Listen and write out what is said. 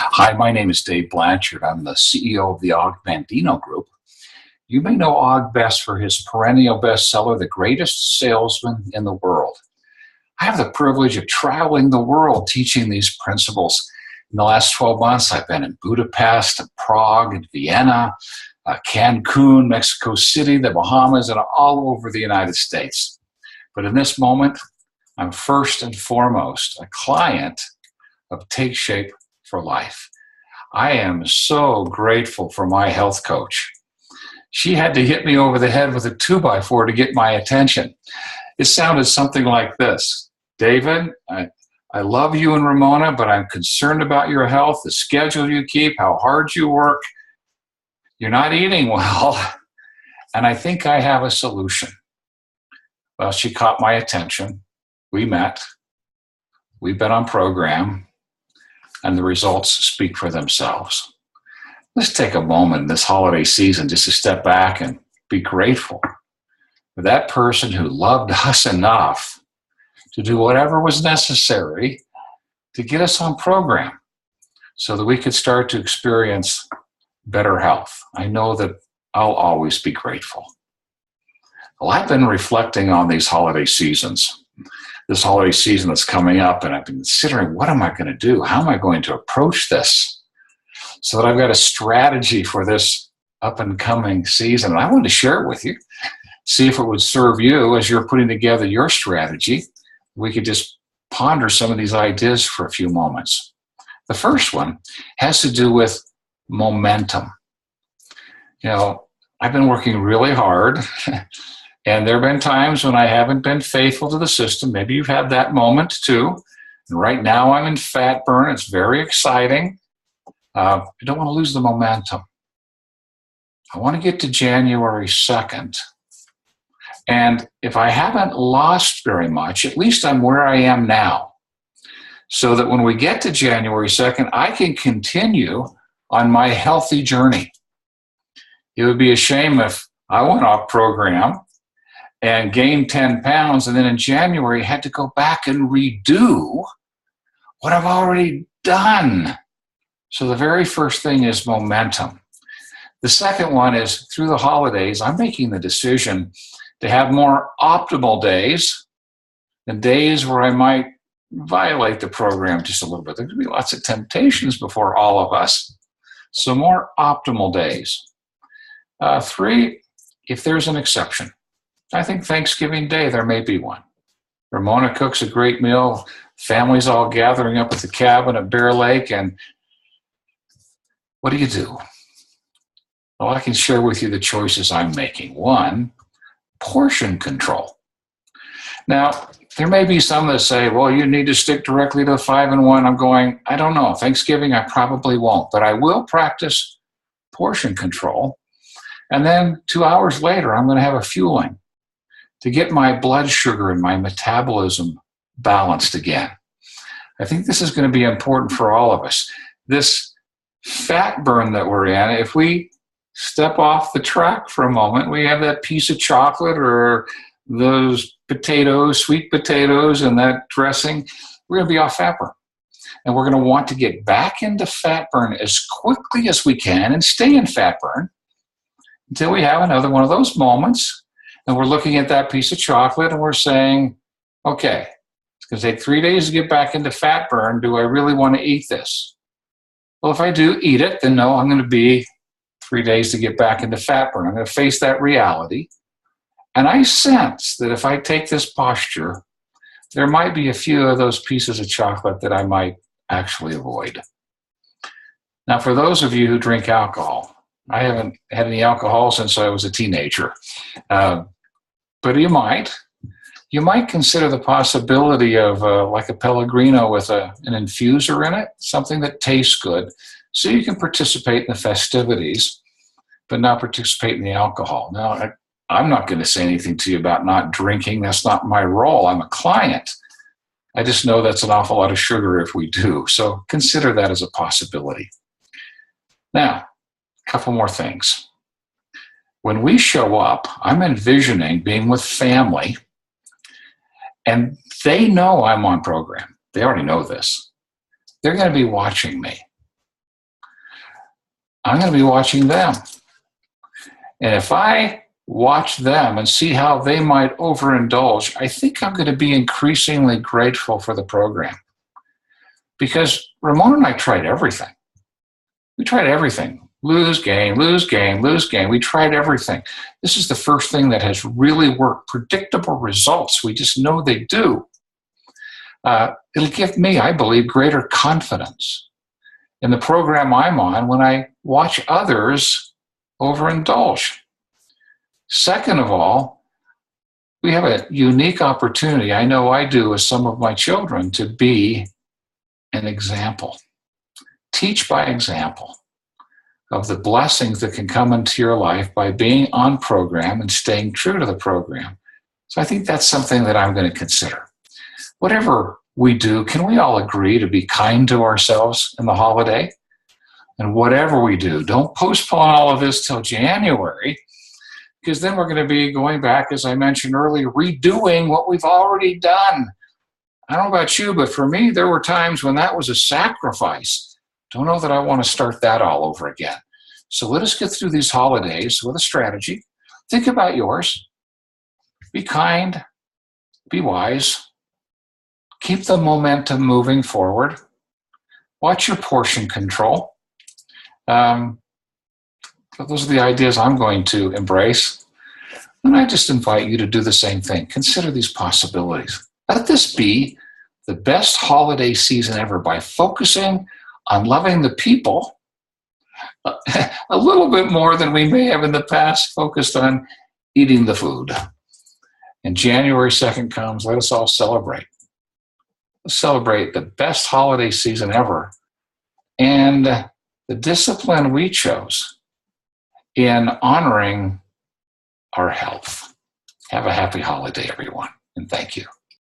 Hi, my name is Dave Blanchard. I'm the CEO of the Og Mandino Group. You may know Og best for his perennial bestseller, The Greatest Salesman in the World. I have the privilege of traveling the world teaching these principles. In the last 12 months, I've been in Budapest, and Prague, and Vienna, Cancun, Mexico City, the Bahamas, and all over the United States. But in this moment, I'm first and foremost a client of Take Shape for Life. I am so grateful for my health coach. She had to hit me over the head with a 2x4 to get my attention. It sounded something like this: David, I love you and Ramona, but I'm concerned about your health, the schedule you keep, how hard you work. You're not eating well, and I think I have a solution. Well, she caught my attention. We met. We've been on program, and the results speak for themselves. Let's take a moment this holiday season just to step back and be grateful for that person who loved us enough to do whatever was necessary to get us on program so that we could start to experience better health. I know that I'll always be grateful. Well, I've been reflecting on these holiday seasons, this holiday season that's coming up, and I've been considering, what am I going to do? How am I going to approach this so that I've got a strategy for this up and coming season? And I wanted to share it with you, see if it would serve you as you're putting together your strategy. We could just ponder some of these ideas for a few moments. The first one has to do with momentum. You know, I've been working really hard, and there have been times when I haven't been faithful to the system. Maybe you've had that moment too. And right now I'm in fat burn. It's very exciting. I don't want to lose the momentum. I want to get to January 2nd. And if I haven't lost very much, at least I'm where I am now. So that when we get to January 2nd, I can continue on my healthy journey. It would be a shame if I went off program and gained 10 pounds and then in January had to go back and redo what I've already done. So the very first thing is momentum. The second one is, through the holidays, I'm making the decision to have more optimal days than days where I might violate the program just a little bit. There's going to be lots of temptations before all of us. So more optimal days. 3, if there's an exception. I think Thanksgiving Day, there may be one. Ramona cooks a great meal. Family's all gathering up at the cabin at Bear Lake. And what do? Well, I can share with you the choices I'm making. 1, portion control. Now, there may be some that say, well, you need to stick directly to 5 and 1. I'm going, I don't know. Thanksgiving, I probably won't, but I will practice portion control. And then 2 hours later, I'm going to have a fueling to get my blood sugar and my metabolism balanced again. I think this is going to be important for all of us. This fat burn that we're in, if we step off the track for a moment, we have that piece of chocolate or those potatoes, sweet potatoes, and that dressing, we're going to be off fat burn. And we're going to want to get back into fat burn as quickly as we can and stay in fat burn until we have another one of those moments. And we're looking at that piece of chocolate and we're saying, okay, it's going to take 3 days to get back into fat burn. Do I really want to eat this? Well, if I do eat it, then no, I'm going to be 3 days to get back into fat burn. I'm going to face that reality. And I sense that if I take this posture, there might be a few of those pieces of chocolate that I might actually avoid. Now, for those of you who drink alcohol, I haven't had any alcohol since I was a teenager, but you might consider the possibility of like a Pellegrino with an infuser in it, something that tastes good, so you can participate in the festivities, but not participate in the alcohol. Now, I'm not going to say anything to you about not drinking. That's not my role. I'm a client. I just know that's an awful lot of sugar if we do. So consider that as a possibility. Now, a couple more things. When we show up, I'm envisioning being with family, and they know I'm on program. They already know this. They're going to be watching me. I'm going to be watching them. And if I watch them and see how they might overindulge, I think I'm going to be increasingly grateful for the program. Because Ramona and I tried everything. We tried everything. Lose, gain, lose, gain, lose, gain. We tried everything. This is the first thing that has really worked. Predictable results. We just know they do. It'll give me, I believe, greater confidence in the program I'm on when I watch others overindulge. Second of all, we have a unique opportunity, I know I do with some of my children, to be an example. Teach by example of the blessings that can come into your life by being on program and staying true to the program. So I think that's something that I'm going to consider. Whatever we do, can we all agree to be kind to ourselves in the holiday? And whatever we do, don't postpone all of this till January, because then we're going to be going back, as I mentioned earlier, redoing what we've already done. I don't know about you, but for me, there were times when that was a sacrifice. Don't know that I want to start that all over again. So let us get through these holidays with a strategy. Think about yours. Be kind. Be wise. Keep the momentum moving forward. Watch your portion control. Those are the ideas I'm going to embrace. And I just invite you to do the same thing. Consider these possibilities. Let this be the best holiday season ever by focusing on loving the people a little bit more than we may have in the past focused on eating the food. And January 2nd comes, let us all celebrate. Let's celebrate the best holiday season ever and the discipline we chose in honoring our health. Have a happy holiday, everyone, and thank you.